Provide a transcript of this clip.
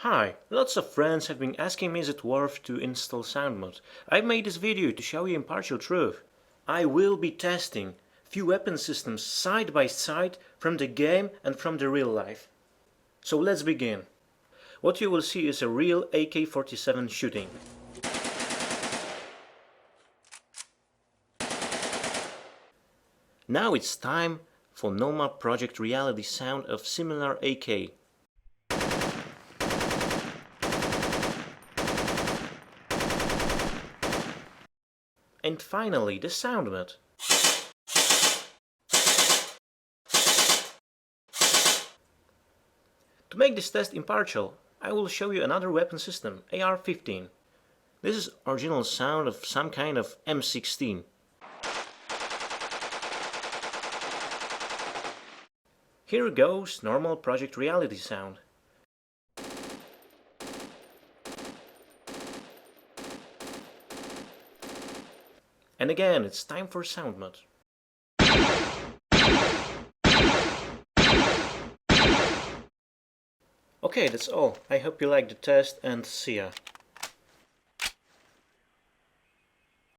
Hi, lots of friends have been asking me is it worth to install SoundMod. I've made this video to show you impartial truth. I will be testing few weapon systems side by side from the game and from the real life. So let's begin. What you will see is a real AK-47 shooting. Now it's time for Nomad Project Reality sound of similar AK. And finally the SoundMod. To make this test impartial, I will show you another weapon system, AR-15. This is original sound of some kind of M16. Here goes normal Project Reality sound. And again, it's time for SoundMod. Okay, that's all. I hope you liked the test and see ya.